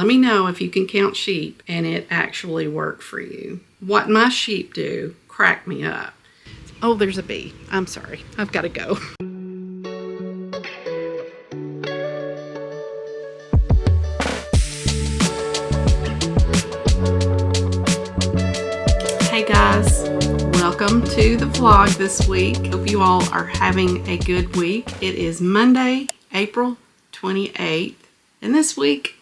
Let me know if you can count sheep and it actually worked for you. What my sheep do crack me up. Oh, there's a bee. I'm sorry. I've got to go. Hey guys, welcome to the vlog this week. Hope you all are having a good week. It is Monday, April 28th, and this week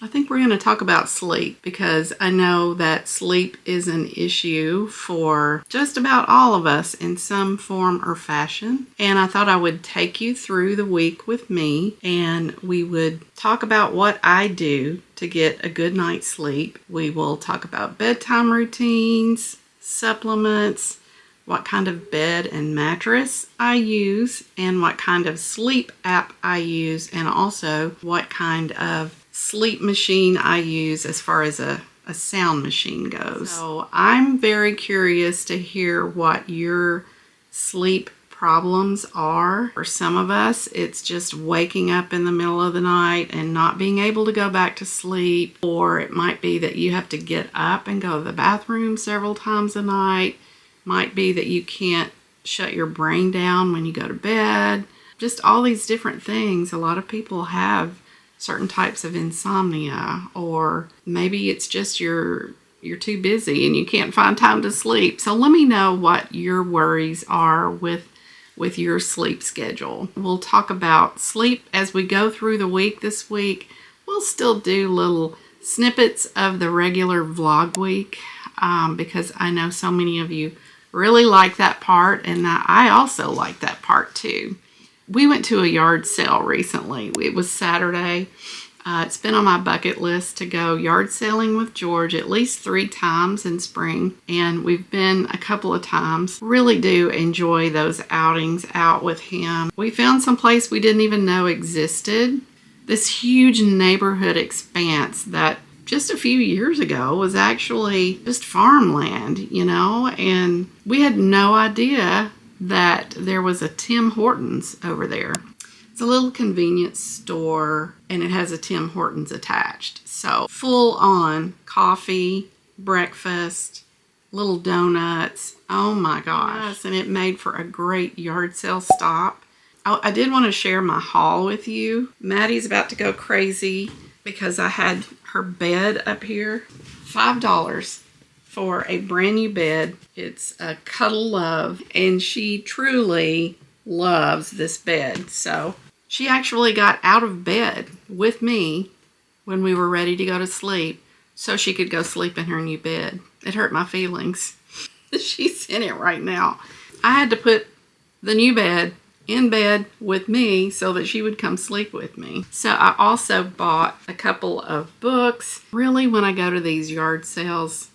I think we're going to talk about sleep because I know that sleep is an issue for just about all of us in some form or fashion. And I thought I would take you through the week with me and we would talk about what I do to get a good night's sleep. We will talk about bedtime routines, supplements, what kind of bed and mattress I use, and what kind of sleep app I use, and also what kind of sleep machine I use as far as a sound machine goes. So I'm very curious to hear what your sleep problems are. For some of us, it's just waking up in the middle of the night and not being able to go back to sleep, or it might be that you have to get up and go to the bathroom several times a night. Might be that you can't shut your brain down when you go to bed. Just all these different things. A lot of people have certain types of insomnia, or maybe it's just you're too busy and you can't find time to sleep. So let me know what your worries are with your sleep schedule. We'll talk about sleep as we go through the week this week. We'll still do little snippets of the regular vlog week because I know so many of you really like that part, and I also like that part too. We went to a yard sale recently. It was Saturday. It's been on my bucket list to go yard selling with George at least 3 times in spring, and we've been a couple of times. Really do enjoy those outings out with him. We found some place we didn't even know existed. This huge neighborhood expanse that just a few years ago was actually just farmland, and we had no idea that there was a Tim Hortons over there. It's a little convenience store and it has a Tim Hortons attached. So full on coffee, breakfast, little donuts. Oh my gosh. And it made for a great yard sale stop. I did want to share my haul with you. Maddie's about to go crazy because I had her bed up here. $5 for a brand new bed. It's a Cuddle Love, and she truly loves this bed. So she actually got out of bed with me when we were ready to go to sleep so she could go sleep in her new bed. It hurt my feelings. She's in it right now. I had to put the new bed in bed with me so that she would come sleep with me. So I also bought a couple of books. Really, when I go to these yard sales,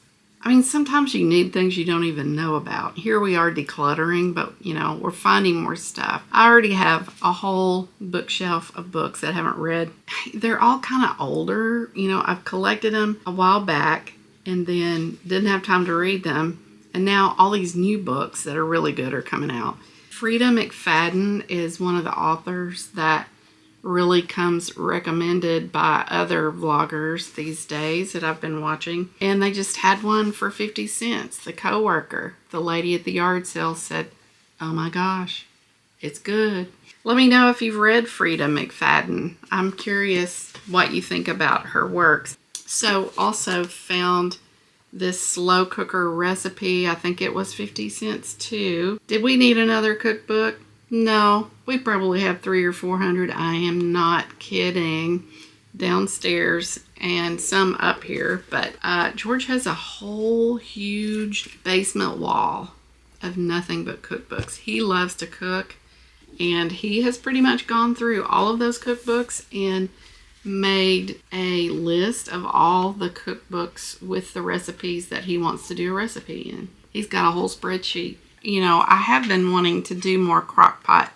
sometimes you need things you don't even know about. Here we are decluttering, but we're finding more stuff. I already have a whole bookshelf of books that I haven't read. They're all kind of older. I've collected them a while back and then didn't have time to read them. And now all these new books that are really good are coming out. Frida McFadden is one of the authors that really comes recommended by other vloggers these days that I've been watching. And they just had one for 50 cents. The coworker, the lady at the yard sale, said, "Oh my gosh, it's good." Let me know if you've read Frida McFadden. I'm curious what you think about her works. So also found this slow cooker recipe. I think it was 50 cents too. Did we need another cookbook? No, we probably have 300 or 400. I am not kidding. Downstairs and some up here. But George has a whole huge basement wall of nothing but cookbooks. He loves to cook, and he has pretty much gone through all of those cookbooks and made a list of all the cookbooks with the recipes that he wants to do a recipe in. He's got a whole spreadsheet. I have been wanting to do more crock pot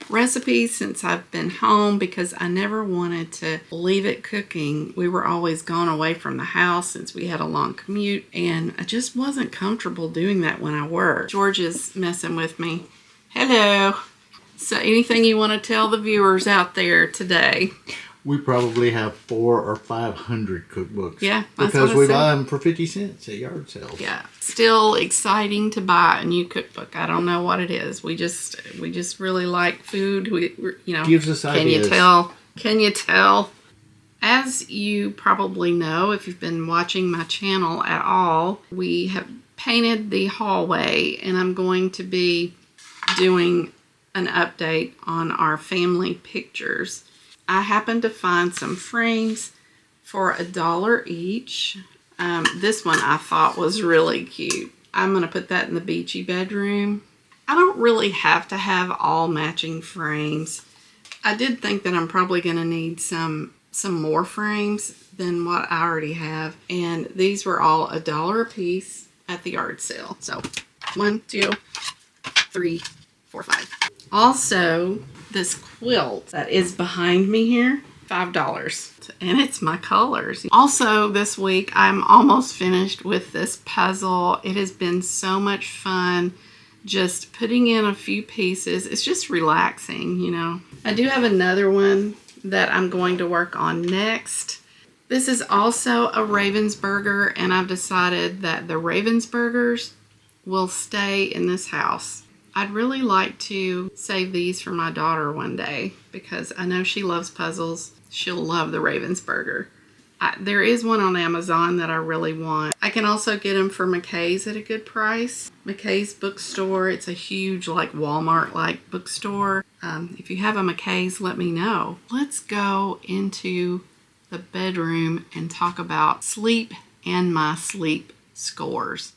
recipes since I've been home because I never wanted to leave it cooking. We were always gone away from the house since we had a long commute, and I just wasn't comfortable doing that when I worked. George is messing with me. Hello. So anything you want to tell the viewers out there today? We probably have 400 or 500 cookbooks. Yeah, because we buy them for 50 cents at yard sales. Yeah, still exciting to buy a new cookbook. I don't know what it is. We just really like food. Gives us ideas. Can you tell? Can you tell? As you probably know, if you've been watching my channel at all, we have painted the hallway, and I'm going to be doing an update on our family pictures. I happened to find some frames for $1 each. This one I thought was really cute. I'm going to put that in the beachy bedroom. I don't really have to have all matching frames. I did think that I'm probably going to need some more frames than what I already have. And these were all $1 a piece at the yard sale. So 1, 2, 3, 4, 5. Also, this quilt that is behind me here, $5. And it's my colors. Also, this week, I'm almost finished with this puzzle. It has been so much fun just putting in a few pieces. It's just relaxing, you know. I do have another one that I'm going to work on next. This is also a Ravensburger, and I've decided that the Ravensburgers will stay in this house. I'd really like to save these for my daughter one day because I know she loves puzzles. She'll love the Ravensburger. There is one on Amazon that I really want. I can also get them for McKay's at a good price. McKay's bookstore. It's a huge, like Walmart-like bookstore. If you have a McKay's, let me know. Let's go into the bedroom and talk about sleep and my sleep scores.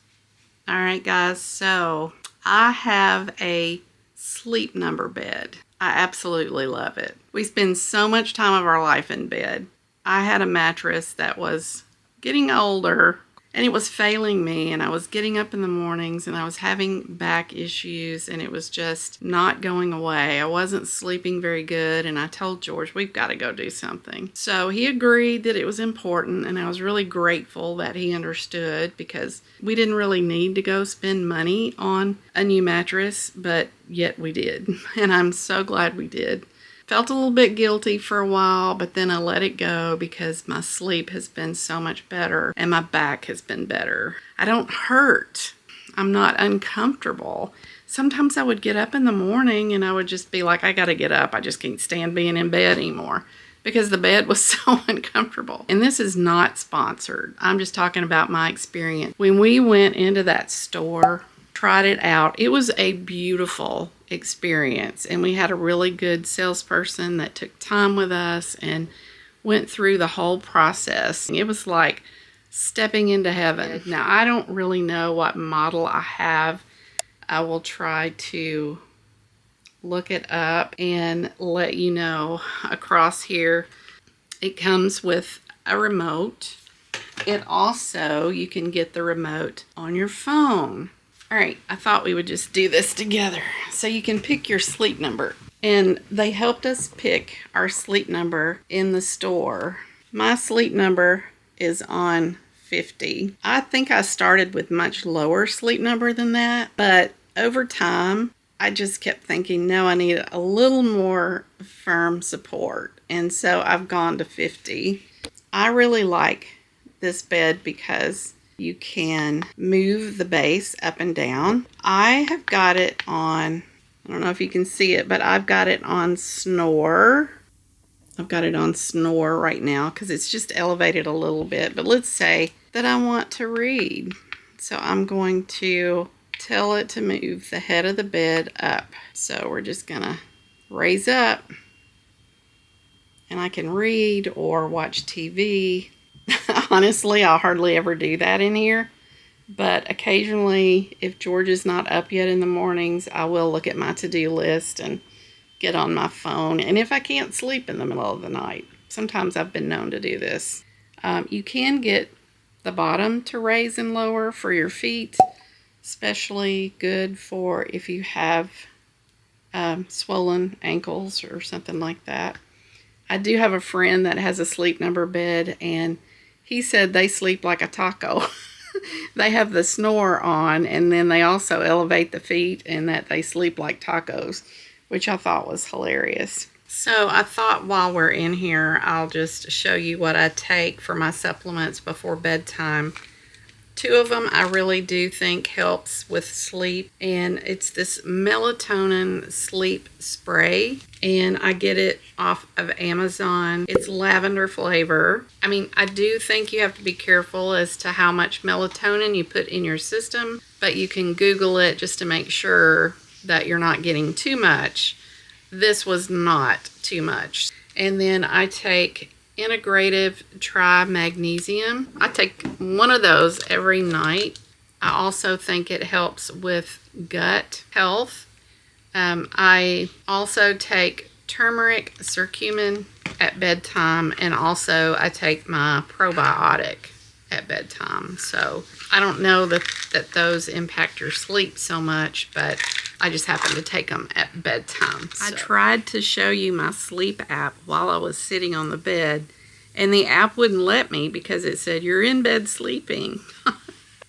All right, guys. So I have a Sleep Number bed. I absolutely love it. We spend so much time of our life in bed. I had a mattress that was getting older and it was failing me, and I was getting up in the mornings and I was having back issues and it was just not going away. I wasn't sleeping very good, and I told George, we've got to go do something. So he agreed that it was important, and I was really grateful that he understood because we didn't really need to go spend money on a new mattress, but yet we did. And I'm so glad we did. Felt a little bit guilty for a while, but then I let it go because my sleep has been so much better and my back has been better. I don't hurt. I'm not uncomfortable. Sometimes I would get up in the morning and I would just be like, I gotta get up. I just can't stand being in bed anymore because the bed was so uncomfortable. And this is not sponsored. I'm just talking about my experience. When we went into that store, tried it out, it was a beautiful experience, and we had a really good salesperson that took time with us and went through the whole process. It was like stepping into heaven. Now, I don't really know what model I have. I will try to look it up and let you know. Across here, it comes with a remote. It also, you can get the remote on your phone. All right, I thought we would just do this together. So you can pick your sleep number. And they helped us pick our sleep number in the store. My sleep number is on 50. I think I started with much lower sleep number than that. But over time, I just kept thinking, no, I need a little more firm support. And so I've gone to 50. I really like this bed because you can move the base up and down. I have got it on, I don't know if you can see it, but I've got it on snore. I've got it on snore right now because it's just elevated a little bit. But let's say that I want to read. So I'm going to tell it to move the head of the bed up. So we're just going to raise up, and I can read or watch TV. Honestly, I'll hardly ever do that in here, but occasionally, if George is not up yet in the mornings, I will look at my to-do list and get on my phone. And if I can't sleep in the middle of the night, sometimes I've been known to do this. You can get the bottom to raise and lower for your feet, especially good for if you have swollen ankles or something like that. I do have a friend that has a Sleep Number bed, and he said they sleep like a taco. They have the snore on, and then they also elevate the feet, and that they sleep like tacos, which I thought was hilarious. So I thought while we're in here, I'll just show you what I take for my supplements before bedtime. 2 of them I really do think helps with sleep, and it's this melatonin sleep spray, and I get it off of Amazon. It's lavender flavor. I mean, I do think you have to be careful as to how much melatonin you put in your system, but you can Google it just to make sure that you're not getting too much. This was not too much. And then I take Integrative Magnesium. I take one of those every night. I also think it helps with gut health. I also take turmeric, curcumin at bedtime, and also I take my probiotic at bedtime. So I don't know that those impact your sleep so much, but I just happen to take them at bedtime. So. I tried to show you my sleep app while I was sitting on the bed, and the app wouldn't let me because it said you're in bed sleeping.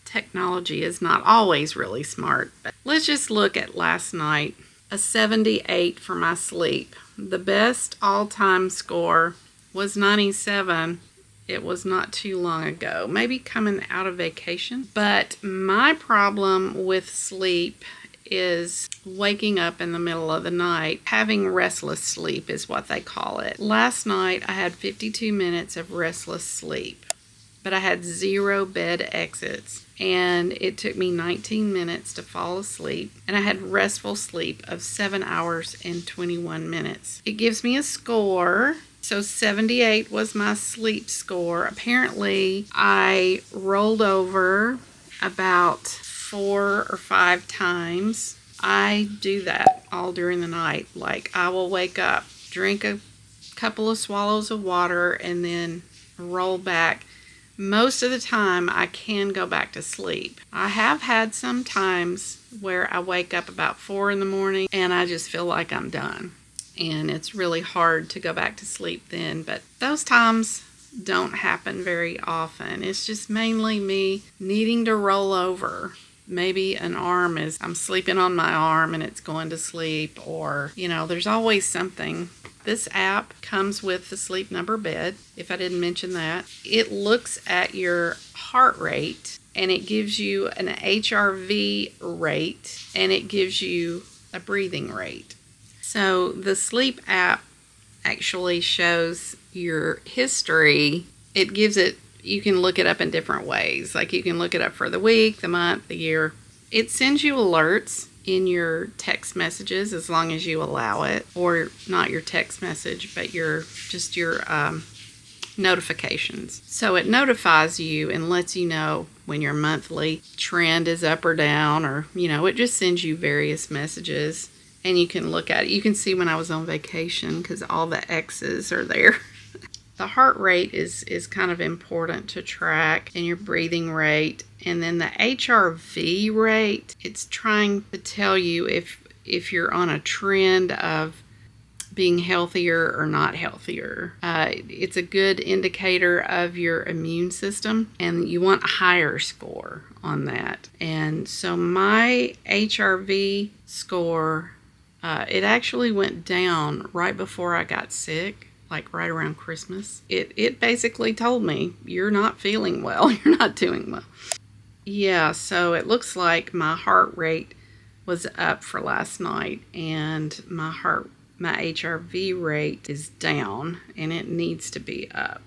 Technology is not always really smart. But let's just look at last night. A 78 for my sleep. The best all-time score was 97. It was not too long ago, maybe coming out of vacation. But my problem with sleep is waking up in the middle of the night. Having restless sleep is what they call it. Last night I had 52 minutes of restless sleep, but I had 0 bed exits, and it took me 19 minutes to fall asleep, and I had restful sleep of 7 hours and 21 minutes. It gives me a score. So 78 was my sleep score. Apparently I rolled over about 4 or 5 times. I do that all during the night. Like, I will wake up, drink a couple of swallows of water, and then roll back. Most of the time I can go back to sleep. I have had some times where I wake up about 4 in the morning and I just feel like I'm done, and it's really hard to go back to sleep then, but those times don't happen very often. It's just mainly me needing to roll over. Maybe I'm sleeping on my arm and it's going to sleep, or, there's always something. This app comes with the Sleep Number bed, if I didn't mention that. It looks at your heart rate, and it gives you an HRV rate, and it gives you a breathing rate. So the sleep app actually shows your history. You can look it up in different ways. Like, you can look it up for the week, the month, the year. It sends you alerts in your text messages as long as you allow it, or not your text message, but your notifications. So it notifies you and lets you know when your monthly trend is up or down, or, it just sends you various messages, and you can look at it. You can see when I was on vacation because all the X's are there. The heart rate is kind of important to track, and your breathing rate. And then the HRV rate, it's trying to tell you if you're on a trend of being healthier or not healthier. It's a good indicator of your immune system, and you want a higher score on that. And so my HRV score, it actually went down right before I got sick. Like right around Christmas. It basically told me, you're not feeling well, you're not doing well. Yeah, so it looks like my heart rate was up for last night, and my HRV rate is down, and it needs to be up.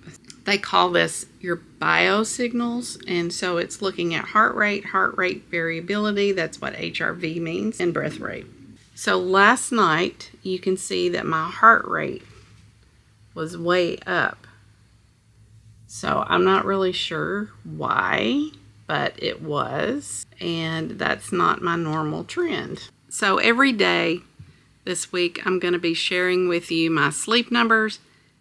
They call this your biosignals, and so it's looking at heart rate variability, that's what HRV means, and breath rate. So last night, you can see that my heart rate was way up. So I'm not really sure why, but it was, and that's not my normal trend. So every day this week I'm going to be sharing with you my sleep numbers,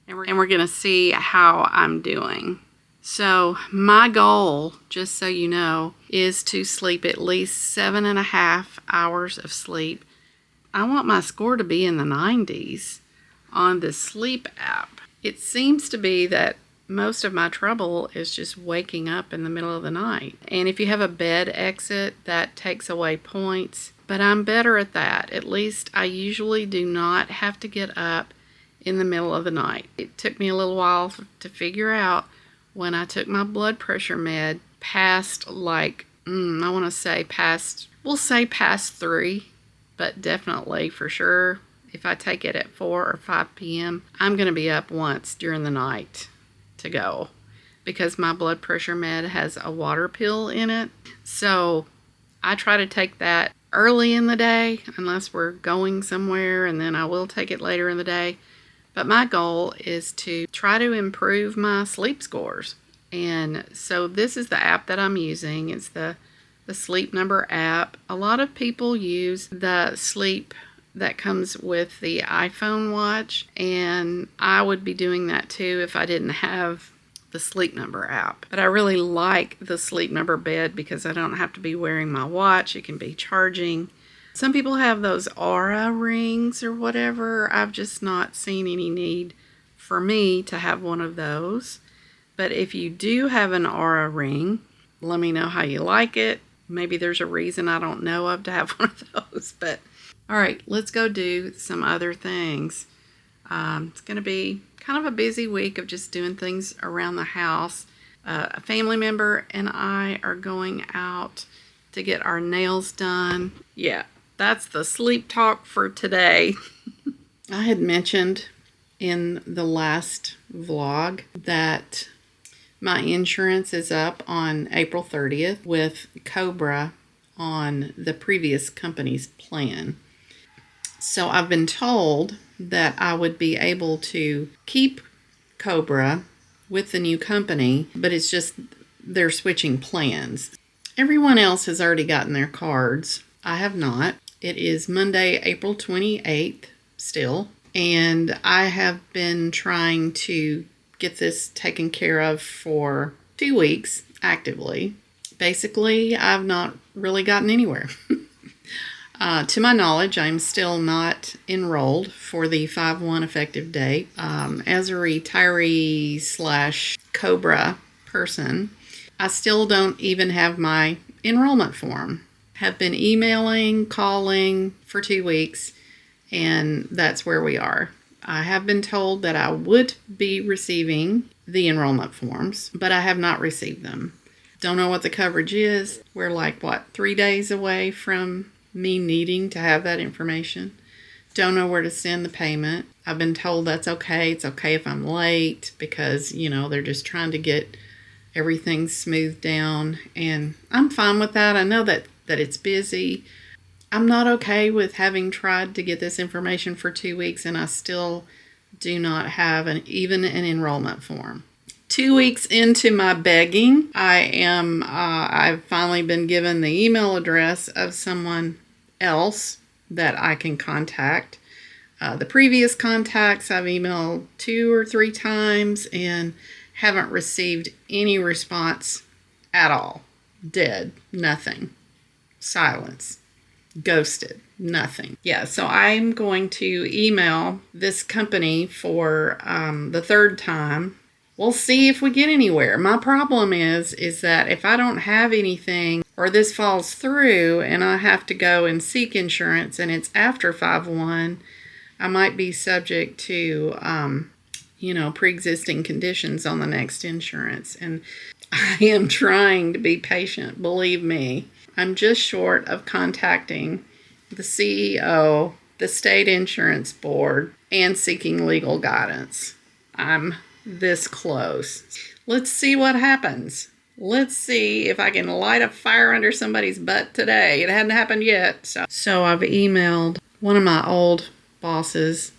and we're going to see how I'm doing. So my goal, just so you know, is to sleep at least 7.5 hours of sleep. I want my score to be in the 90s. On the sleep app. It seems to be that most of my trouble is just waking up in the middle of the night. And if you have a bed exit, that takes away points. But I'm better at that. At least I usually do not have to get up in the middle of the night. It took me a little while to figure out when I took my blood pressure med past we'll say past 3, but definitely for sure if I take it at 4 or 5 p.m., I'm going to be up once during the night to go because my blood pressure med has a water pill in it. So I try to take that early in the day unless we're going somewhere, and then I will take it later in the day. But my goal is to try to improve my sleep scores. And so this is the app that I'm using. It's the Sleep Number app. A lot of people use the sleep that comes with the iPhone watch, and I would be doing that too if I didn't have the Sleep Number app. But I really like the Sleep Number bed because I don't have to be wearing my watch. It can be charging. Some people have those Aura rings or whatever. I've just not seen any need for me to have one of those. But if you do have an Aura ring, let me know how you like it. Maybe there's a reason I don't know of to have one of those. But all right, let's go do some other things. It's going to be kind of a busy week of just doing things around the house. A family member and I are going out to get our nails done. Yeah, that's the sleep talk for today. I had mentioned in the last vlog that my insurance is up on April 30th with Cobra on the previous company's plan. So I've been told that I would be able to keep Cobra with the new company, but it's just they're switching plans. Everyone else has already gotten their cards. I have not. It is Monday, April 28th still, and I have been trying to get this taken care of for 2 weeks actively. Basically, I've not really gotten anywhere. To my knowledge, I'm still not enrolled for the 5/1 effective date. As a retiree / Cobra person, I still don't even have my enrollment form. Have been emailing, calling for 2 weeks, and that's where we are. I have been told that I would be receiving the enrollment forms, but I have not received them. Don't know what the coverage is. We're 3 days away from me needing to have that information. Don't know where to send the payment. I've been told that's okay. It's okay if I'm late because, they're just trying to get everything smoothed down. And I'm fine with that. I know that it's busy. I'm not okay with having tried to get this information for 2 weeks and I still do not have even an enrollment form. 2 weeks into my begging, I've finally been given the email address of someone else that I can contact. The previous contacts I've emailed 2 or 3 times and haven't received any response at all. Dead. Nothing. Silence. Ghosted. Nothing. Yeah, so I'm going to email this company for the 3rd time. We'll see if we get anywhere. My problem is that if I don't have anything or this falls through and I have to go and seek insurance and it's after 5/1, I might be subject to, pre-existing conditions on the next insurance. And I am trying to be patient, believe me. I'm just short of contacting the CEO, the state insurance board, and seeking legal guidance. I'm this close. Let's see what happens. Let's see if I can light a fire under somebody's butt today. It hadn't happened yet. So I've emailed one of my old bosses,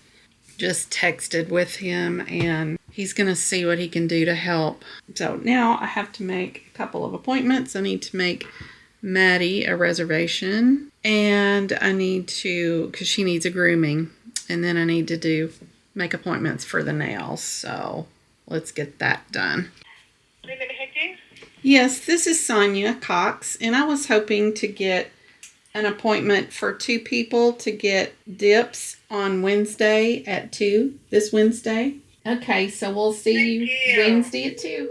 just texted with him, and he's going to see what he can do to help. So now I have to make a couple of appointments. I need to make Maddie a reservation, and I need to, because she needs a grooming, and then I need to make appointments for the nails. So let's get that done. Yes, this is Sonia Cox, and I was hoping to get an appointment for 2 people to get dips on Wednesday at 2, this Wednesday. Okay, so we'll see you Wednesday at 2.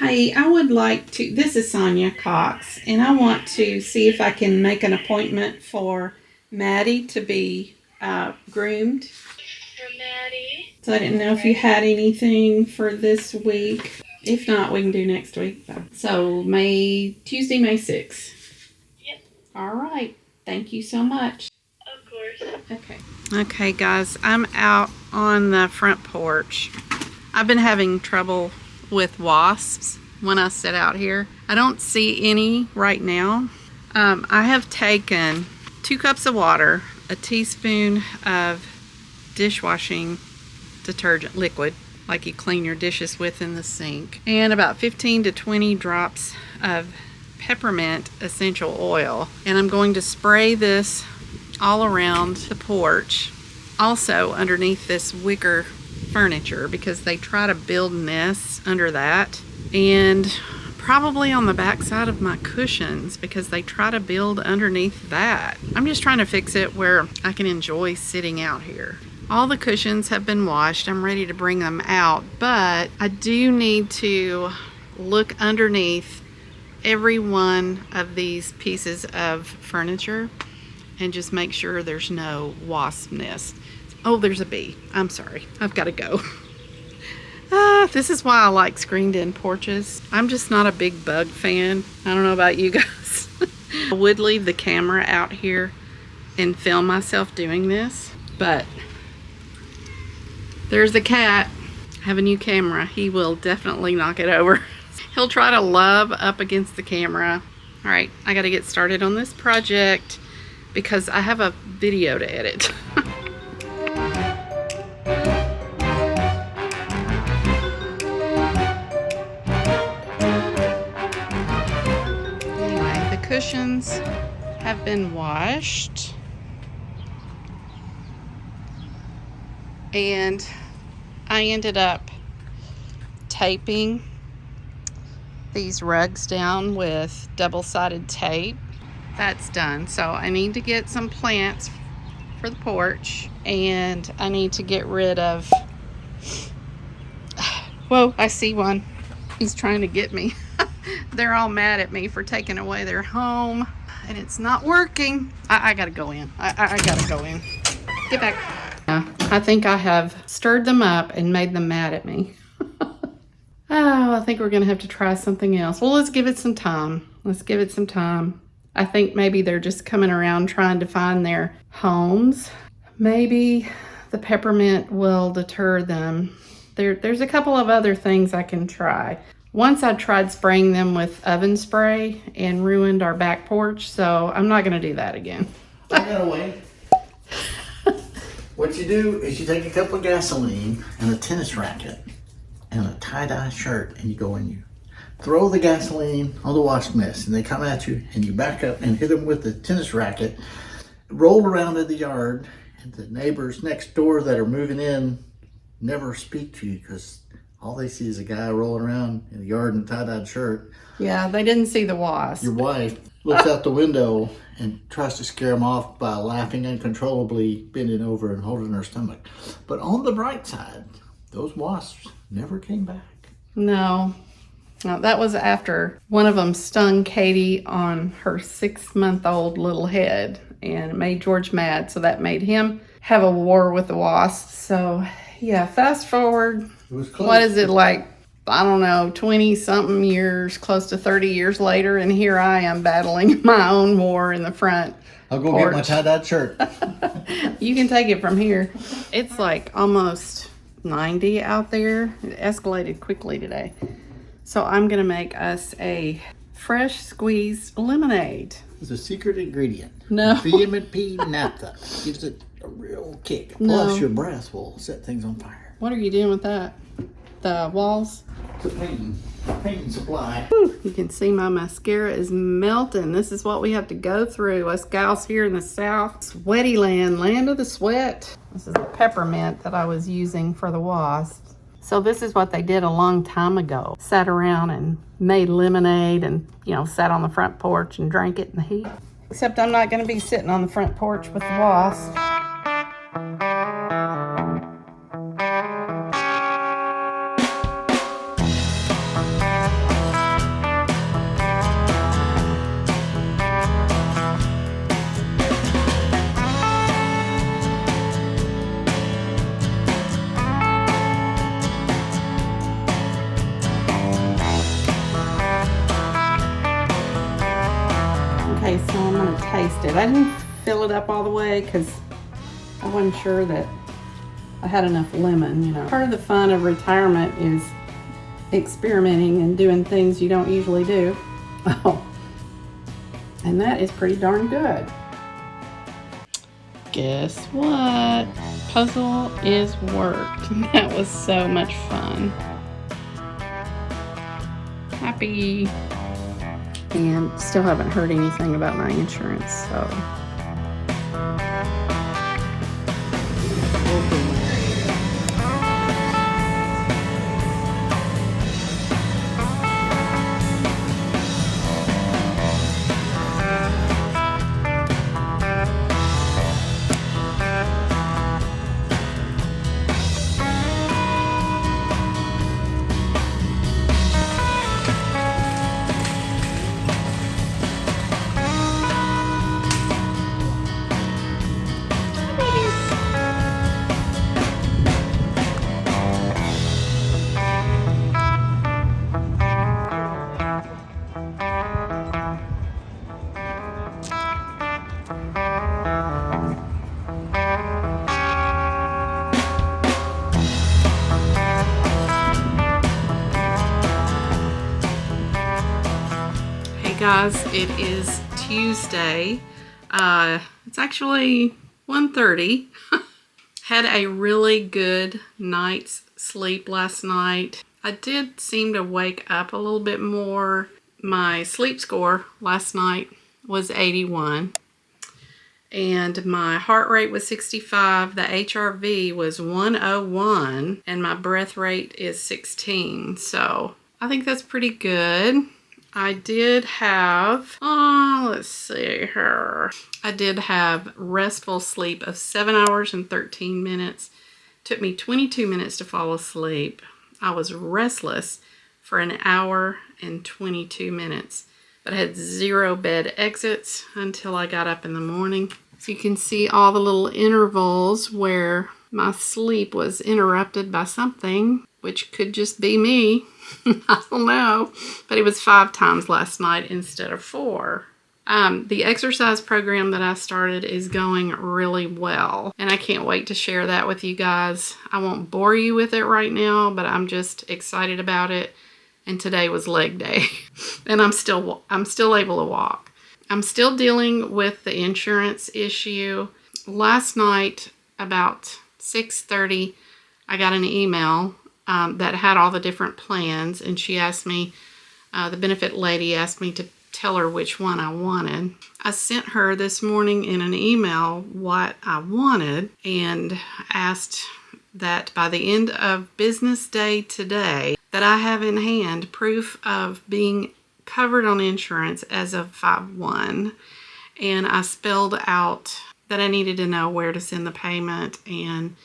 Hi, I would like to, this is Sonia Cox, and I want to see if I can make an appointment for Maddie to be groomed. For So I didn't know if you had anything for this week. If not, we can do next week. So Tuesday, May 6th. Yep. All right. Thank you so much. Of course. Okay. Okay, guys, I'm out on the front porch. I've been having trouble with wasps when I sit out here. I don't see any right now. I have taken 2 cups of water, a teaspoon of dishwashing detergent liquid, like you clean your dishes with in the sink, and about 15 to 20 drops of peppermint essential oil. And I'm going to spray this all around the porch, also underneath this wicker furniture, because they try to build nests under that, and probably on the back side of my cushions because they try to build underneath that. I'm just trying to fix it where I can enjoy sitting out here. All the cushions have been washed. I'm ready to bring them out, but I do need to look underneath every one of these pieces of furniture and just make sure there's no wasp nest. Oh, there's a bee. I'm sorry. I've got to go. This is why I like screened-in porches. I'm just not a big bug fan. I don't know about you guys. I would leave the camera out here and film myself doing this, but there's the cat. I have a new camera. He will definitely knock it over. He'll try to love up against the camera. All right, I got to get started on this project because I have a video to edit. Cushions have been washed, and I ended up taping these rugs down with double-sided tape. That's done. So I need to get some plants for the porch, and I need to get rid of, whoa, I see one. He's trying to get me. They're all mad at me for taking away their home, and it's not working. I gotta go in. I gotta go in. Get back. I think I have stirred them up and made them mad at me. Oh, I think we're gonna have to try something else. Well, let's give it some time. Let's give it some time. I think maybe they're just coming around trying to find their homes. Maybe the peppermint will deter them. There's a couple of other things I can try. Once I tried spraying them with oven spray and ruined our back porch, so I'm not gonna do that again. I got a way. What you do is you take a cup of gasoline and a tennis racket and a tie-dye shirt, and you go and you throw the gasoline on the wasp nest, and they come at you, and you back up and hit them with the tennis racket, roll around in the yard, and the neighbors next door that are moving in never speak to you because all they see is a guy rolling around in the yard in a tie-dyed shirt. Yeah, they didn't see the wasp. Your wife looks out the window and tries to scare them off by laughing uncontrollably, bending over and holding her stomach. But on the bright side, those wasps never came back. No, that was after one of them stung Katie on her 6-month-old little head, and it made George mad, so that made him have a war with the wasps. So yeah, fast forward. It was close. What is it, like, I don't know, 20-something years, close to 30 years later, and here I am battling my own war in the front. I'll go porch. get my tie-dyed shirt. You can take it from here. It's like almost 90 out there. It escalated quickly today. So I'm going to make us a fresh squeezed lemonade. It's a secret ingredient. No. Vitamin P naphtha gives it a real kick. No. Plus your breath will set things on fire. What are you doing with that? The walls? It's a painting supply. Whew, you can see my mascara is melting. This is what we have to go through. Us gals here in the South. Sweaty land, land of the sweat. This is the peppermint that I was using for the wasps. So this is what they did a long time ago. Sat around and made lemonade and, sat on the front porch and drank it in the heat. Except I'm not going to be sitting on the front porch with the wasps. Okay, so I'm going to taste it. I didn't fill it up all the way because I wasn't sure that I had enough lemon, you know. Part of the fun of retirement is experimenting and doing things you don't usually do. Oh, and that is pretty darn good. Guess what? Puzzle is worked. That was so much fun. Happy. And still haven't heard anything about my insurance, so. Guys, it is Tuesday. It's actually 1:30. Had a really good night's sleep last night. I did seem to wake up a little bit more. My sleep score last night was 81 and my heart rate was 65. The HRV was 101 and my breath rate is 16. So I think that's pretty good. I did have, let's see here. I did have restful sleep of 7 hours and 13 minutes. Took me 22 minutes to fall asleep. I was restless for an hour and 22 minutes, but I had 0 bed exits until I got up in the morning. So you can see all the little intervals where my sleep was interrupted by something, which could just be me. I don't know, but it was 5 times last night instead of 4. The exercise program that I started is going really well, and I can't wait to share that with you guys. I won't bore you with it right now, but I'm just excited about it. And today was leg day, and I'm still able to walk. I'm still dealing with the insurance issue. Last night, about 6:30, I got an email that had all the different plans, and she asked me, the benefit lady asked me to tell her which one I wanted. I sent her this morning in an email what I wanted and asked that by the end of business day today that I have in hand proof of being covered on insurance as of 5/1, and I spelled out that I needed to know where to send the payment, and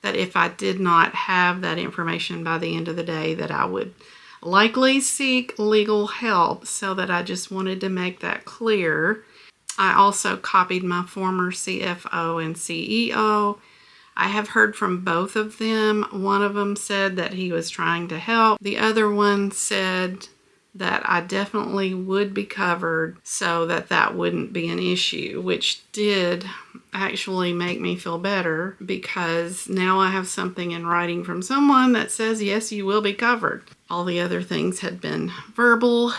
that if I did not have that information by the end of the day, that I would likely seek legal help. So that I just wanted to make that clear. I also copied my former CFO and CEO. I have heard from both of them. One of them said that he was trying to help. The other one said that I definitely would be covered so that that wouldn't be an issue, which did actually make me feel better because now I have something in writing from someone that says, yes, you will be covered. All the other things had been verbal.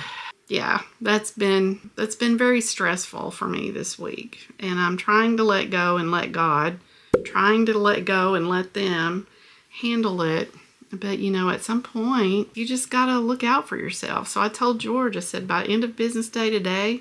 Yeah, that's been very stressful for me this week. And I'm trying to let go and let God, trying to let go and let them handle it. But, you know, at some point, you just got to look out for yourself. So I told George, I said, by end of business day today,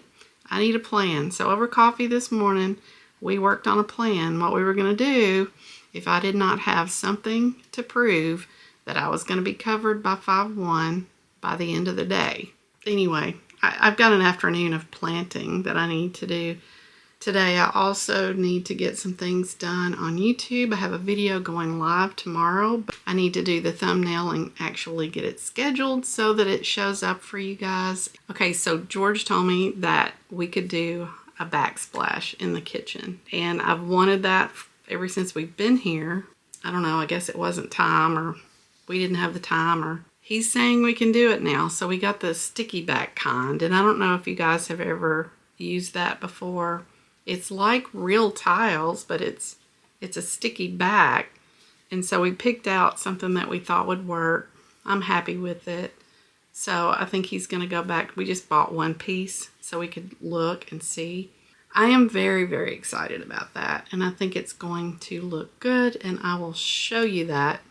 I need a plan. So over coffee this morning, we worked on a plan, what we were going to do if I did not have something to prove that I was going to be covered by 5/1 by the end of the day. Anyway, I've got an afternoon of planting that I need to do today. I also need to get some things done on YouTube. I have a video going live tomorrow, but I need to do the thumbnail and actually get it scheduled so that it shows up for you guys. Okay, so George told me that we could do a backsplash in the kitchen, and I've wanted that ever since we've been here. I don't know, I guess it wasn't time, or we didn't have the time, or he's saying we can do it now. So we got the sticky back kind, and I don't know if you guys have ever used that before. It's like real tiles, but it's a sticky back. And so we picked out something that we thought would work. I'm happy with it. So I think he's going to go back. We just bought one piece so we could look and see. I am very, very excited about that. And I think it's going to look good. And I will show you that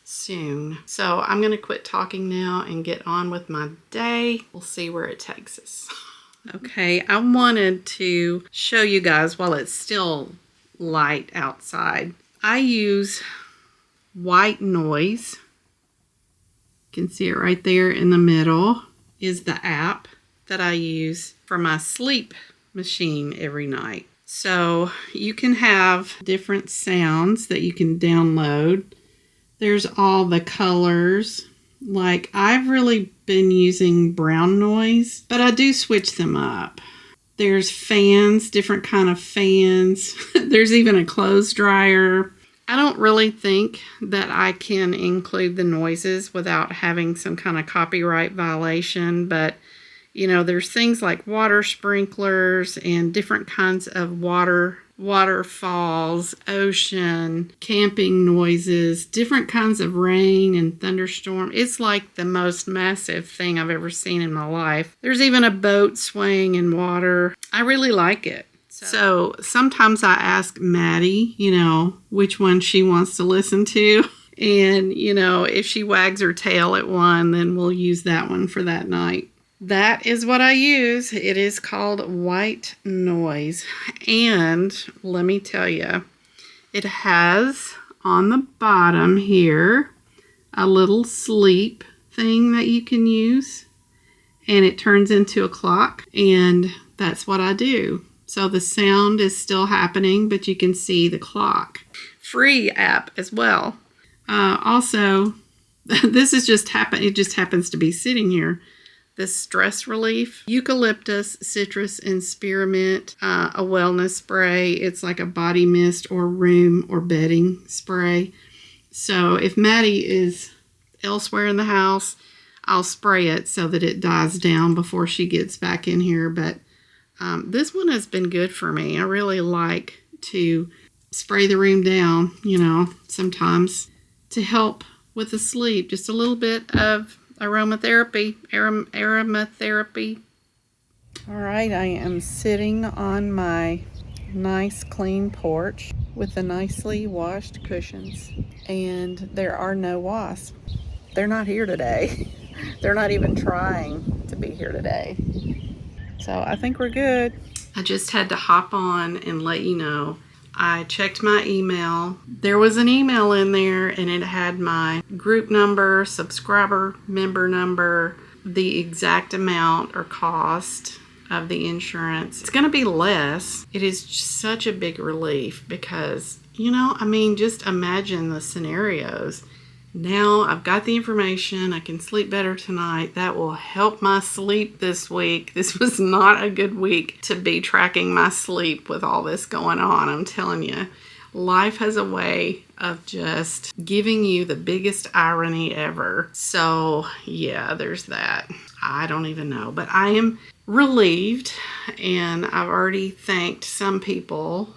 soon. So I'm going to quit talking now and get on with my day. We'll see where it takes us. Okay, I wanted to show you guys while it's still light outside. I use white noise. You can see it right there in the middle is the app that I use for my sleep machine every night. So you can have different sounds that you can download. There's all the colors. Like, I've really been using brown noise, but I do switch them up. There's fans, different kind of fans. There's even a clothes dryer. I don't really think that I can include the noises without having some kind of copyright violation, but you know, there's things like water sprinklers and different kinds of waterfalls, ocean, camping noises, different kinds of rain and thunderstorm. It's like the most massive thing I've ever seen in my life. There's even a boat swaying in water. I really like it. So sometimes I ask Maddie, you know, which one she wants to listen to. And, you know, if she wags her tail at one, then we'll use that one for that night. That is what I use. It is called white noise. And let me tell you, it has on the bottom here a little sleep thing that you can use. And it turns into a clock. And that's what I do. So the sound is still happening, but you can see the clock. Free app as well. Also, this is just it just happens to be sitting here. This stress relief, eucalyptus, citrus, and spearmint, a wellness spray. It's like a body mist or room or bedding spray. So if Maddie is elsewhere in the house, I'll spray it so that it dies down before she gets back in here. But this one has been good for me. I really like to spray the room down, you know, sometimes to help with the sleep. Just a little bit of aromatherapy. All right, I am sitting on my nice clean porch with the nicely washed cushions, and there are no wasps. They're not here today. They're not even trying to be here today. So I think we're good. I just had to hop on and let you know. I checked my email. There was an email in there and it had my group number, subscriber member number, the exact amount or cost of the insurance. It's going to be less. It is such a big relief because, you know, I mean, just imagine the scenarios. Now I've got the information. I can sleep better tonight. That will help my sleep this week. This was not a good week to be tracking my sleep with all this going on. I'm telling you, life has a way of just giving you the biggest irony ever. So yeah, there's that. I don't even know, but I am relieved, and I've already thanked some people.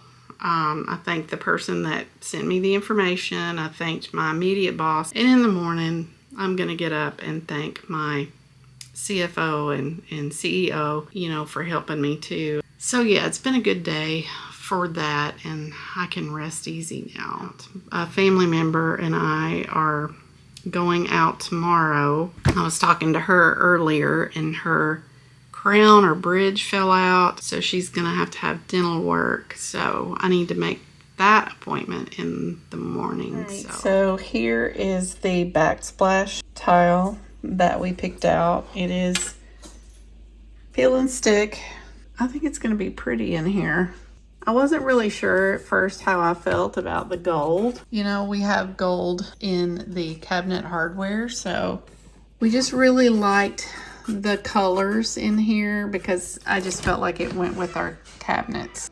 I thanked the person that sent me the information. I thanked my immediate boss. And in the morning, I'm going to get up and thank my CFO and CEO, you know, for helping me too. So yeah, it's been a good day for that, and I can rest easy now. A family member and I are going out tomorrow. I was talking to her earlier, and her crown or bridge fell out, so she's gonna have to have dental work, so I need to make that appointment in the morning. Right, so here is the Backsplash tile that we picked out. It is peel and stick. I think it's gonna be pretty in here. I wasn't really sure at first how I felt about the gold. You know, we have gold in the cabinet hardware, so we just really liked the colors in here because I just felt like it went with our cabinets.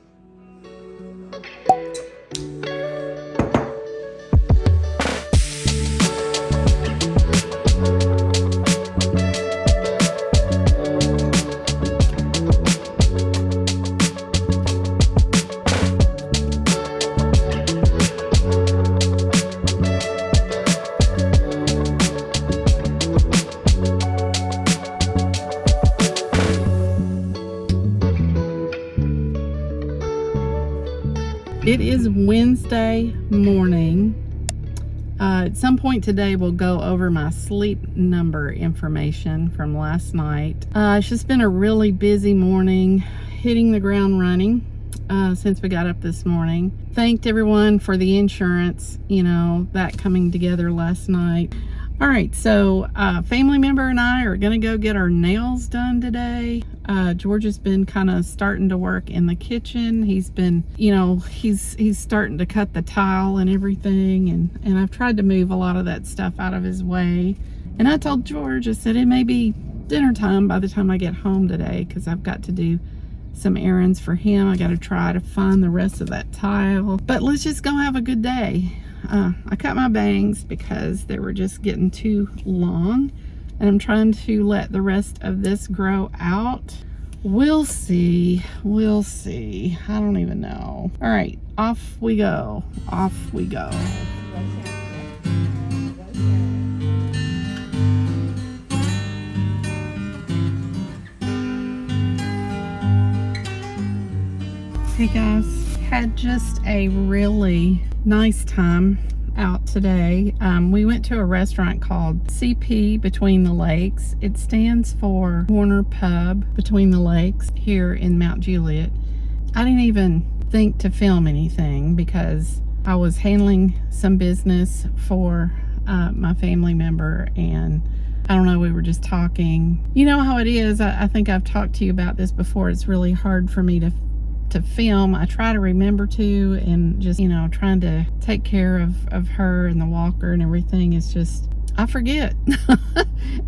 Wednesday morning. At some point today, we'll go over my sleep number information from last night. It's just been a really busy morning, hitting the ground running since we got up this morning. Thanked everyone for the insurance, that coming together last night. All right, so family member and I are gonna go get our nails done today. George has been kind of starting to work in the kitchen. He's been, he's starting to cut the tile and everything, and I've tried to move a lot of that stuff out of his way. And I told George, I said it may be dinner time by the time I get home today, because I've got to do some errands for him. I got to try to find the rest of that tile. But let's just go have a good day. I cut my bangs because they were just getting too long, and I'm trying to let the rest of this grow out. We'll see. I don't even know. All right, off we go. Hey guys, had just a really nice time out today. We went to a restaurant called CP Between the Lakes. It stands for Corner Pub Between the Lakes here in Mount Juliet. I didn't even think to film anything because I was handling some business for my family member, and I don't know, we were just talking. You know how it is. I think I've talked to you about this before. It's really hard for me to film. I try to remember to, and just trying to take care of her and the walker and everything. It's just I forget.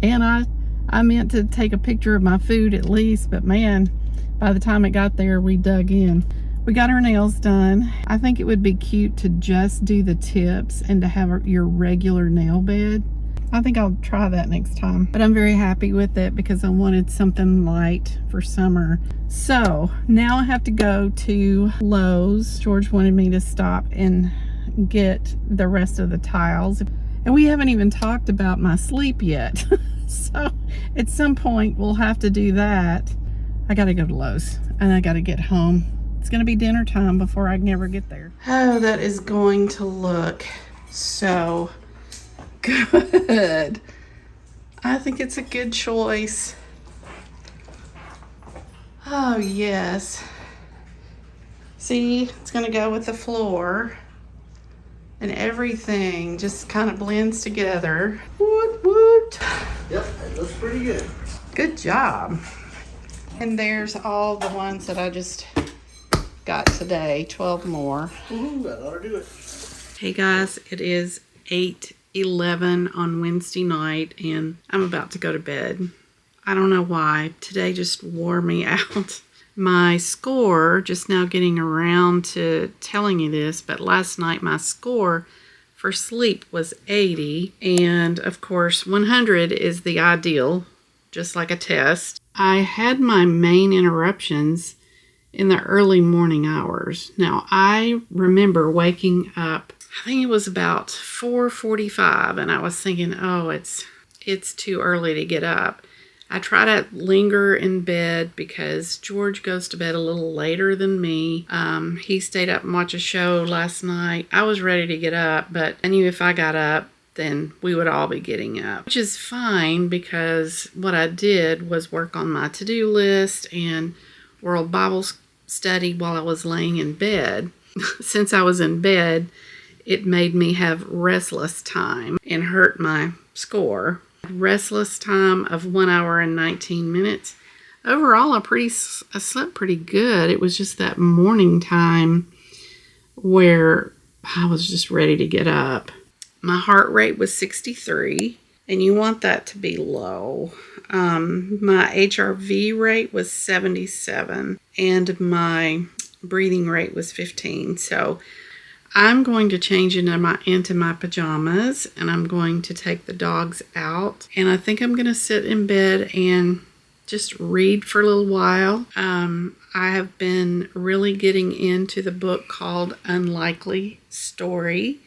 And I meant to take a picture of my food at least, but man, by the time it got there, we dug in. We got our nails done. I think it would be cute to just do the tips and to have your regular nail bed. I think I'll try that next time. But I'm very happy with it because I wanted something light for summer. So now I have to go to Lowe's. George wanted me to stop and get the rest of the tiles. And we haven't even talked about my sleep yet. So at some point we'll have to do that. I gotta go to Lowe's and I gotta get home. It's gonna be dinner time before I can ever get there. Oh, that is going to look so good. I think it's a good choice. Oh yes. See, it's gonna go with the floor, and everything just kind of blends together. Woot woot. Yep, it looks pretty good. Good job. And there's all the ones that I just got today, 12 more. Ooh, that ought to do it. Hey guys, it is 8:11 on Wednesday night, and I'm about to go to bed. I don't know why. Today just wore me out. My score, just now getting around to telling you this, but last night my score for sleep was 80. And of course, 100 is the ideal, just like a test. I had my main interruptions in the early morning hours. Now, I remember waking up, I think it was about 4:45, and I was thinking, oh, it's too early to get up. I try to linger in bed because George goes to bed a little later than me. He stayed up and watched a show last night. I was ready to get up, but I knew if I got up, then we would all be getting up, which is fine because what I did was work on my to-do list and World Bible Study while I was laying in bed. Since I was in bed, it made me have restless time and hurt my score. Restless time of 1 hour and 19 minutes. Overall, I slept pretty good. It was just that morning time where I was just ready to get up. My heart rate was 63, and you want that to be low. My HRV rate was 77, and my breathing rate was 15. So I'm going to change into my pajamas, and I'm going to take the dogs out, and I think I'm going to sit in bed and just read for a little while. I have been really getting into the book called Unlikely Story,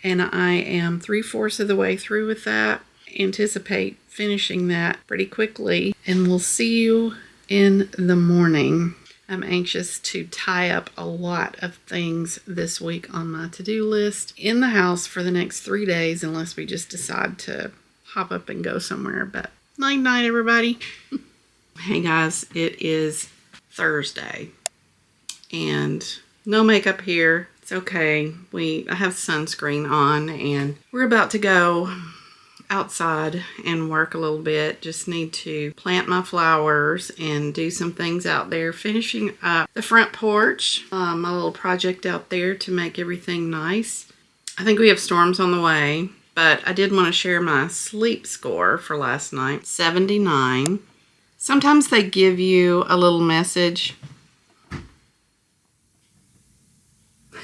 and I am 3/4 of the way through with that. Anticipate finishing that pretty quickly, and we'll see you in the morning. I'm anxious to tie up a lot of things this week on my to-do list in the house for the next 3 days, unless we just decide to hop up and go somewhere. But night, everybody. Hey guys, it is Thursday and no makeup here. It's okay. I have sunscreen on and we're about to go outside and work a little bit. Just need to plant my flowers and do some things out there, finishing up the front porch, my little project out there to make everything nice. I think we have storms on the way, but I did want to share my sleep score for last night. 79. Sometimes they give you a little message.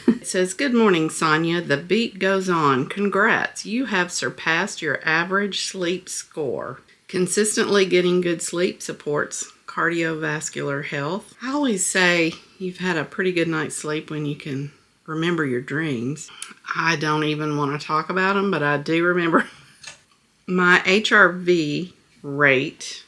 It says, "Good morning, Sonia. The beat goes on. Congrats. You have surpassed your average sleep score. Consistently getting good sleep supports cardiovascular health." I always say you've had a pretty good night's sleep when you can remember your dreams. I don't even want to talk about them, but I do remember. My HRV rate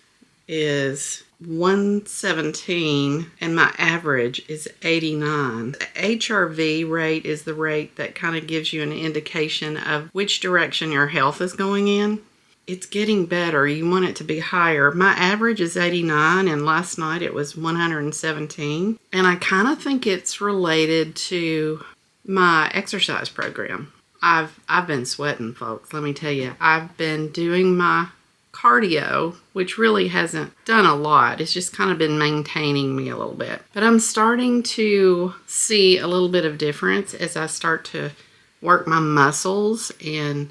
is 117 and my average is 89. The HRV rate is the rate that kind of gives you an indication of which direction your health is going in. It's getting better. You want it to be higher. My average is 89 and last night it was 117. And I kind of think it's related to my exercise program. I've been sweating, folks. Let me tell you. I've been doing my cardio, which really hasn't done a lot. It's just kind of been maintaining me a little bit. But I'm starting to see a little bit of difference as I start to work my muscles and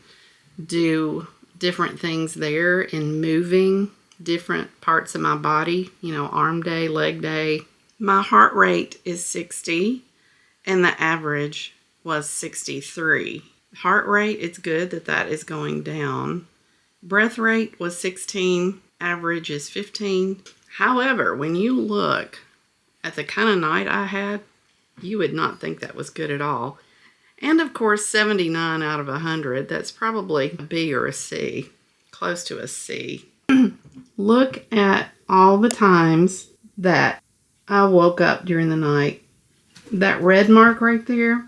do different things there and moving different parts of my body, arm day, leg day. My heart rate is 60 and the average was 63. Heart rate, it's good that is going down. Breath rate was 16, average is 15. However, when you look at the kind of night I had, you would not think that was good at all. And of course, 79 out of 100, that's probably a B or a C, close to a C. Look at all the times that I woke up during the night. That red mark right there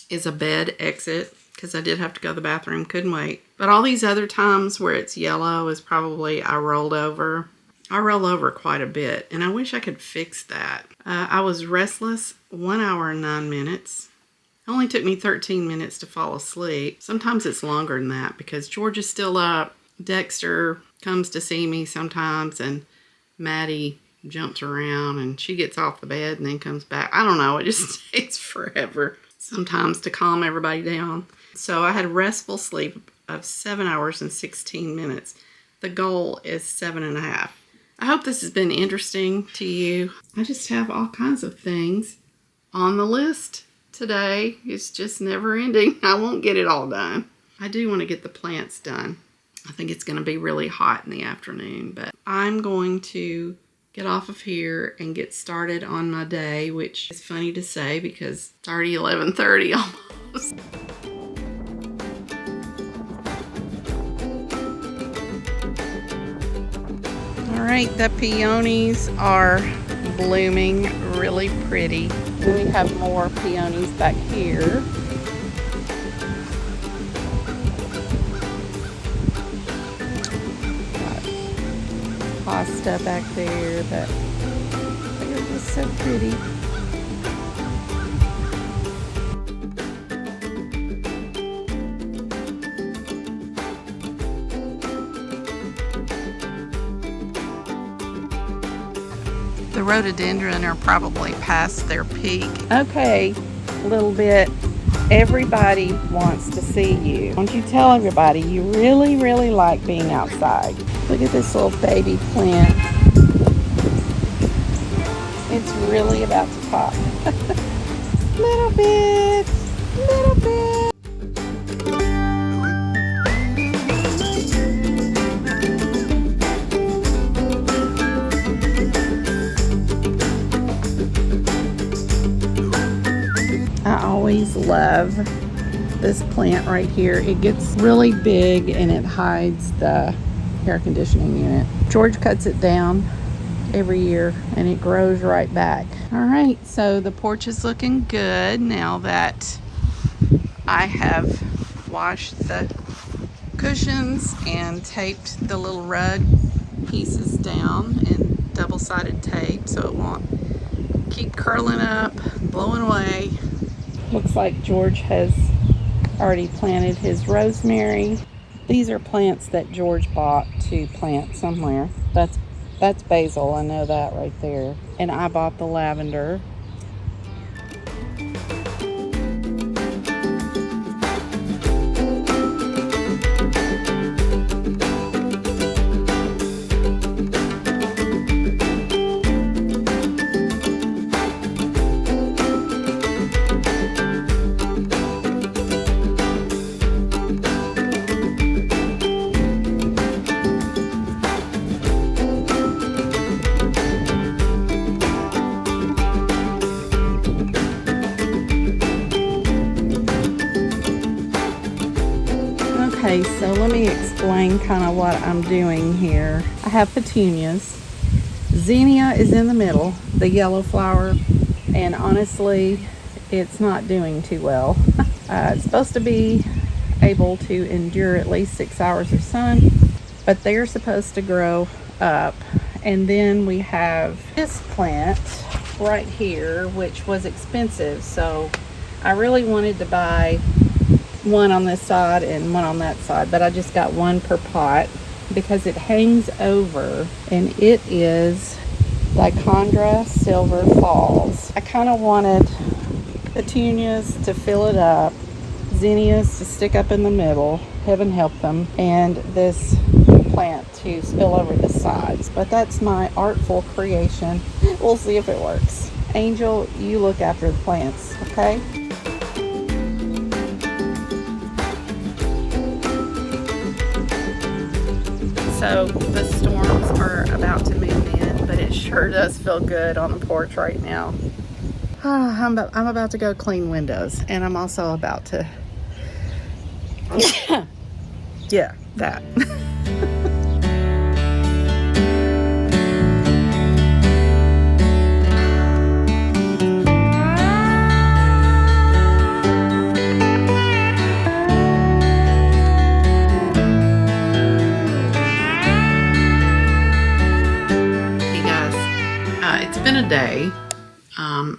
is a bed exit, because I did have to go to the bathroom, couldn't wait. But all these other times where it's yellow is probably I rolled over. I roll over quite a bit, and I wish I could fix that. I was restless 1 hour and 9 minutes. It only took me 13 minutes to fall asleep. Sometimes it's longer than that because George is still up. Dexter comes to see me sometimes, and Maddie jumps around, and she gets off the bed and then comes back. I don't know. It just takes forever sometimes to calm everybody down. So I had restful sleep of 7 hours and 16 minutes. The goal is 7.5. I hope this has been interesting to you. I just have all kinds of things on the list today. It's just never ending. I won't get it all done. I do want to get the plants done. I think it's going to be really hot in the afternoon, but I'm going to get off of here and get started on my day, which is funny to say because it's already 11:30 almost. All right, the peonies are blooming really pretty. We have more peonies back here. Pasta back there, but it was so pretty. The rhododendron are probably past their peak. Okay, a little bit. Everybody wants to see you. Why don't you tell everybody you really, really like being outside? Look at this little baby plant. It's really about to pop. Little bit, little bit. I always love this plant right here. It gets really big and it hides the air conditioning unit. George cuts it down every year, and it grows right back. All right, so the porch is looking good now that I have washed the cushions and taped the little rug pieces down in double-sided tape so it won't keep curling up, blowing away. Looks like George has already planted his rosemary. These are plants that George bought to plant somewhere. That's basil, I know that right there. And I bought the lavender. Okay, so let me explain kind of what I'm doing here. I have petunias. Zinnia is in the middle, the yellow flower, and honestly, it's not doing too well. It's supposed to be able to endure at least 6 hours of sun, but they're supposed to grow up. And then we have this plant right here, which was expensive, so I really wanted to buy one on this side and one on that side, but I just got one per pot because it hangs over, and it is Dichondra Silver Falls. I kind of wanted petunias to fill it up, zinnias to stick up in the middle, heaven help them, and this plant to spill over the sides. But that's my artful creation. We'll see if it works. Angel, you look after the plants, okay? So the storms are about to move in, but it sure does feel good on the porch right now. I'm about to go clean windows, and I'm also about to, yeah, that. Been a day.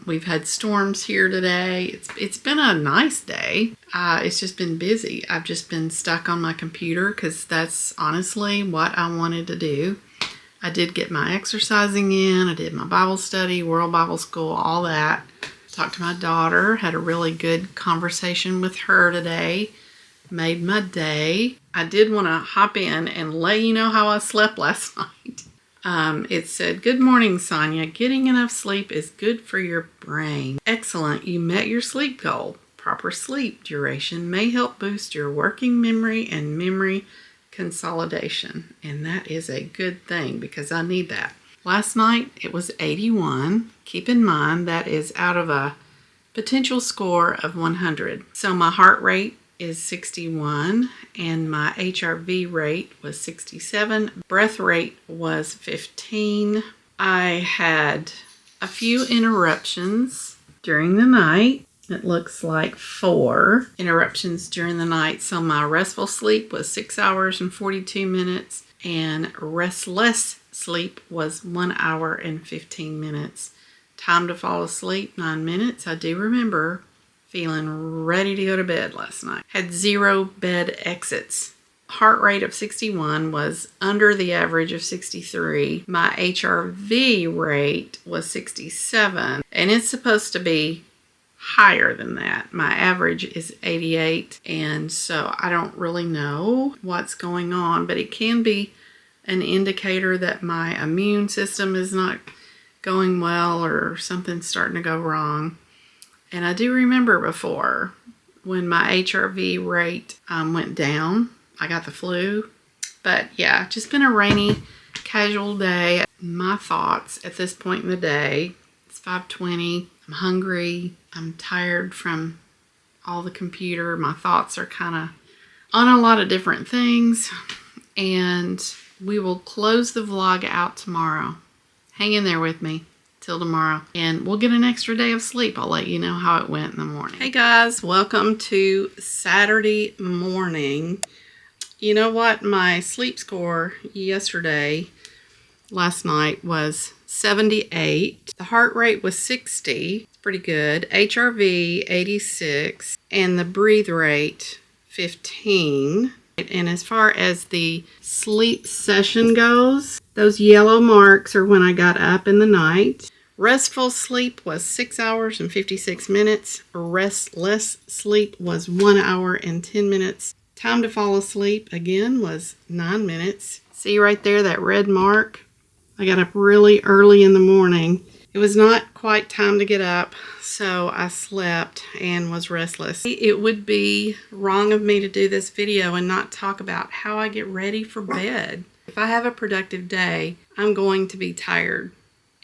We've had storms here today. It's been a nice day. It's just been busy. I've just been stuck on my computer because that's honestly what I wanted to do. I did get my exercising in. I did my Bible study, World Bible School, all that. Talked to my daughter. Had a really good conversation with her today. Made my day. I did want to hop in and let you know how I slept last night. It said, "Good morning, Sonia. Getting enough sleep is good for your brain. Excellent. You met your sleep goal. Proper sleep duration may help boost your working memory and memory consolidation." And that is a good thing because I need that. Last night, it was 81. Keep in mind that is out of a potential score of 100. So my heart rate is 61 and my HRV rate was 67. Breath rate was 15. I had a few interruptions during the night. It looks like 4 interruptions during the night. So my restful sleep was 6 hours and 42 minutes and restless sleep was 1 hour and 15 minutes. Time to fall asleep, 9 minutes. I do remember feeling ready to go to bed last night. Had 0 bed exits. Heart rate of 61 was under the average of 63. My HRV rate was 67, and it's supposed to be higher than that. My average is 88, and so I don't really know what's going on, but it can be an indicator that my immune system is not going well or something's starting to go wrong. And I do remember before when my HRV rate went down, I got the flu. But yeah, just been a rainy, casual day. My thoughts at this point in the day, it's 5:20. I'm hungry. I'm tired from all the computer. My thoughts are kind of on a lot of different things. And we will close the vlog out tomorrow. hang in there with me till tomorrow, and we'll get an extra day of sleep. I'll let you know how it went in the morning. Hey guys, welcome to Saturday morning. You know what? My sleep score last night was 78. The heart rate was 60. It's pretty good. HRV 86, and the breathe rate 15. And as far as the sleep session goes, those yellow marks are when I got up in the night. Restful sleep was 6 hours and 56 minutes. Restless sleep was 1 hour and 10 minutes. Time to fall asleep, again, was 9 minutes. See right there, that red mark? I got up really early in the morning. It was not quite time to get up, so I slept and was restless. It would be wrong of me to do this video and not talk about how I get ready for bed. If I have a productive day, I'm going to be tired.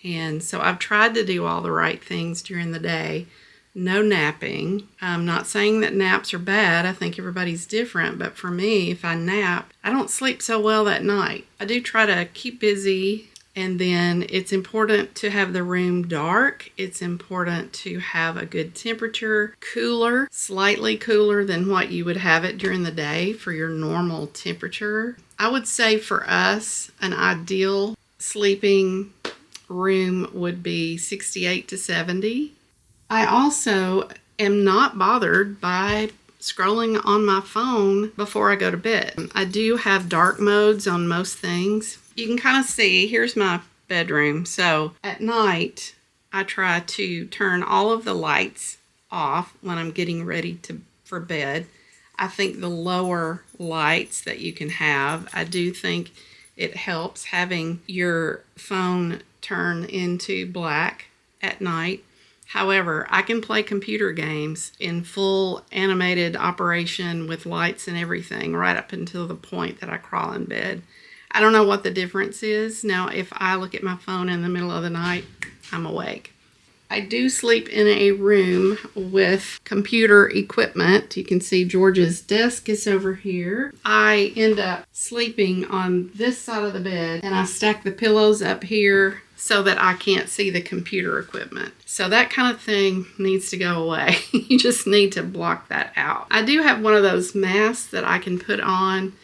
And so I've tried to do all the right things during the day. No napping. I'm not saying that naps are bad. I think everybody's different. But for me, if I nap, I don't sleep so well that night. I do try to keep busy. And then it's important to have the room dark. It's important to have a good temperature, cooler, slightly cooler than what you would have it during the day for your normal temperature. I would say for us, an ideal sleeping room would be 68 to 70. I also am not bothered by scrolling on my phone before I go to bed. I do have dark modes on most things. You can kind of see, here's my bedroom. So at night, I try to turn all of the lights off when I'm getting ready for bed. I think the lower lights that you can have, I do think it helps having your phone turn into black at night. However, I can play computer games in full animated operation with lights and everything right up until the point that I crawl in bed. I don't know what the difference is. Now, if I look at my phone in the middle of the night, I'm awake. I do sleep in a room with computer equipment. You can see George's desk is over here. I end up sleeping on this side of the bed, and I stack the pillows up here so that I can't see the computer equipment. So that kind of thing needs to go away. You just need to block that out. I do have one of those masks that I can put on.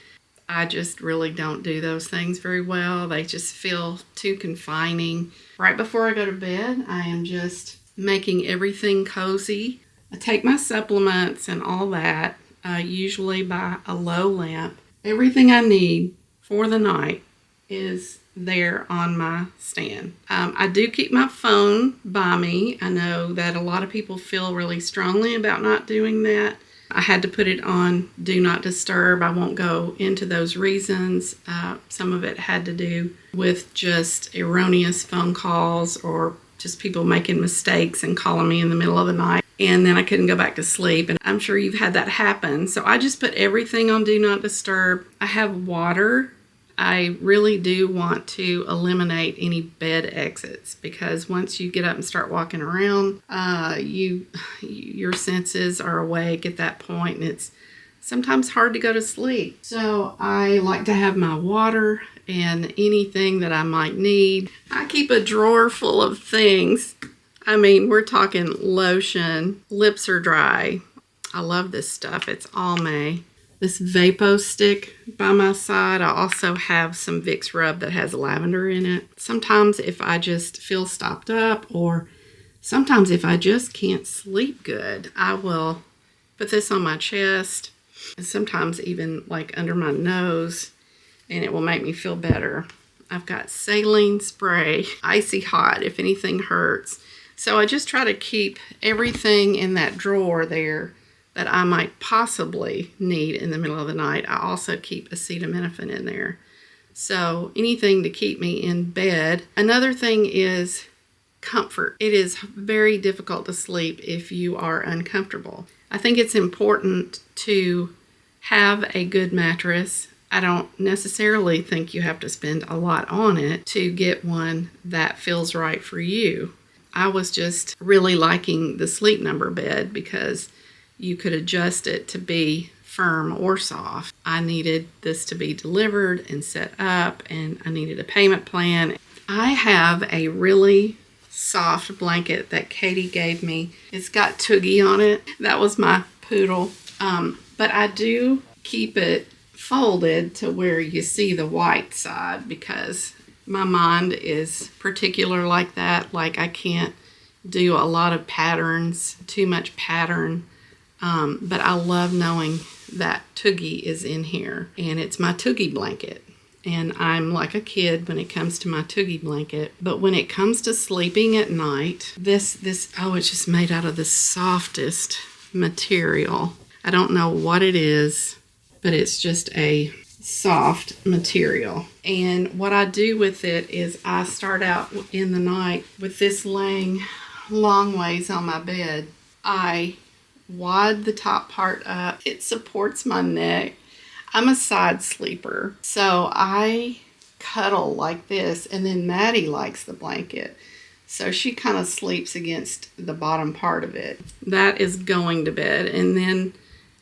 I just really don't do those things very well. They just feel too confining. Right before I go to bed, I am just making everything cozy. I take my supplements and all that, usually by a low lamp. Everything I need for the night is there on my stand. I do keep my phone by me. I know that a lot of people feel really strongly about not doing that. I had to put it on Do Not Disturb. I won't go into those reasons. Some of it had to do with just erroneous phone calls or just people making mistakes and calling me in the middle of the night. And then I couldn't go back to sleep. And I'm sure you've had that happen. So I just put everything on Do Not Disturb. I have water. I really do want to eliminate any bed exits because once you get up and start walking around, your senses are awake at that point, and it's sometimes hard to go to sleep. So I like to have my water and anything that I might need. I keep a drawer full of things. I mean, we're talking lotion, lips are dry. I love this stuff. It's Almay. This Vapo stick by my side. I also have some Vicks Rub that has lavender in it. Sometimes if I just feel stopped up, or sometimes if I just can't sleep good, I will put this on my chest and sometimes even like under my nose, and it will make me feel better. I've got saline spray, icy hot if anything hurts. So I just try to keep everything in that drawer there that I might possibly need in the middle of the night. I also keep acetaminophen in there. So anything to keep me in bed. Another thing is comfort. It is very difficult to sleep if you are uncomfortable. I think it's important to have a good mattress. I don't necessarily think you have to spend a lot on it to get one that feels right for you. I was just really liking the Sleep Number bed because you could adjust it to be firm or soft. I needed this to be delivered and set up, and I needed a payment plan. I have a really soft blanket that Katie gave me. It's got Toogie on it. That was my poodle. But I do keep it folded to where you see the white side because my mind is particular like that. Like I can't do a lot of patterns, too much pattern. But I love knowing that Toogie is in here, and it's my Toogie blanket. And I'm like a kid when it comes to my Toogie blanket. But when it comes to sleeping at night, it's just made out of the softest material. I don't know what it is, but it's just a soft material. And what I do with it is I start out in the night with this laying long ways on my bed. I wad the top part up. It supports my neck. I'm a side sleeper, so I cuddle like this, and then Maddie likes the blanket, so she kind of sleeps against the bottom part of it. That is going to bed, and then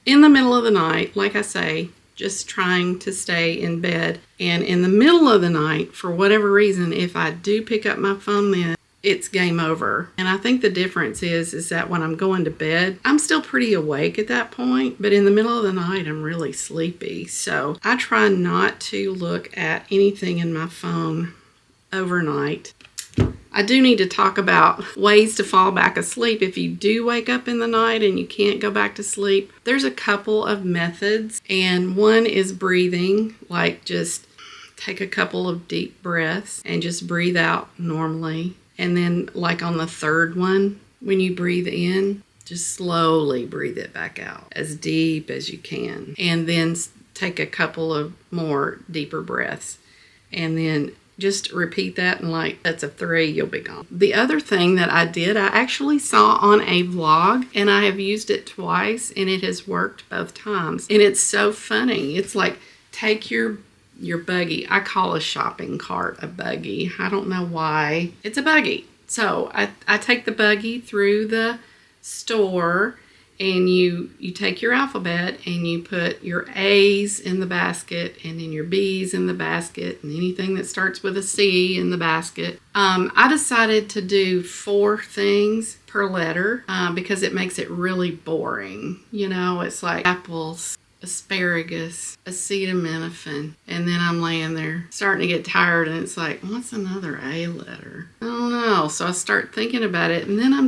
in the middle of the night, like I say, just trying to stay in bed, and in the middle of the night, for whatever reason, if I do pick up my phone then, it's game over. And I think the difference is that when I'm going to bed, I'm still pretty awake at that point, but in the middle of the night, I'm really sleepy. So I try not to look at anything in my phone overnight. I do need to talk about ways to fall back asleep if you do wake up in the night and you can't go back to sleep. There's a couple of methods, and one is breathing, like just take a couple of deep breaths and just breathe out normally. And then like on the third one, when you breathe in, just slowly breathe it back out as deep as you can. And then take a couple of more deeper breaths. And then just repeat that, and like that's a 3, you'll be gone. The other thing that I did, I actually saw on a vlog, and I have used it twice, and it has worked both times. And it's so funny. It's like take your buggy. I call a shopping cart a buggy. I don't know why. It's a buggy. So I take the buggy through the store, and you take your alphabet and you put your A's in the basket, and then your B's in the basket, and anything that starts with a C in the basket. I decided to do 4 things per letter because it makes it really boring. You know, it's like apples, asparagus, acetaminophen, and then I'm laying there starting to get tired, and it's like, what's another A letter? I don't know. So I start thinking about it, and then I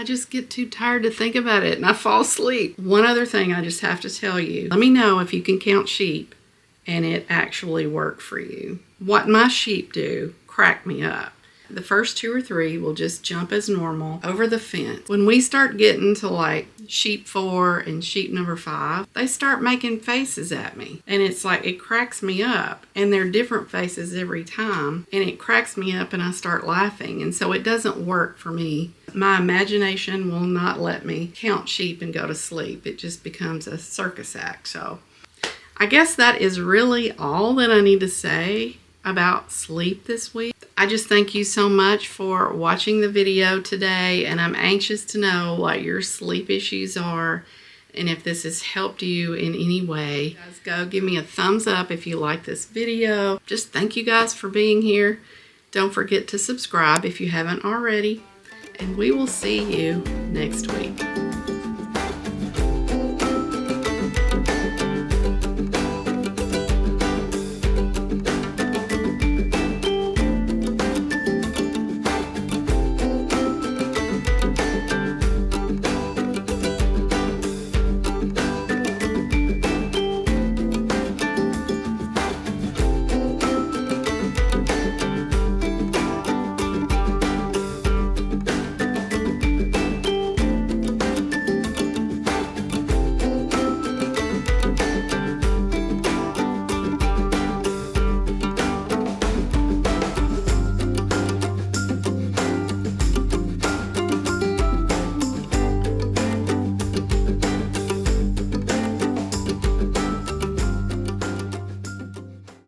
just get too tired to think about it, and I fall asleep. One other thing I just have to tell you, let me know if you can count sheep and it actually worked for you. What my sheep do crack me up. The first 2 or 3 will just jump as normal over the fence. When we start getting to like sheep 4 and sheep number 5, they start making faces at me. And it's like, it cracks me up. And they're different faces every time. And it cracks me up, and I start laughing. And so it doesn't work for me. My imagination will not let me count sheep and go to sleep. It just becomes a circus act. So I guess that is really all that I need to say about sleep this week. I just thank you so much for watching the video today, and I'm anxious to know what your sleep issues are and if this has helped you in any way. Guys, go give me a thumbs up if you like this video. Just thank you guys for being here. Don't forget to subscribe if you haven't already, and we will see you next week.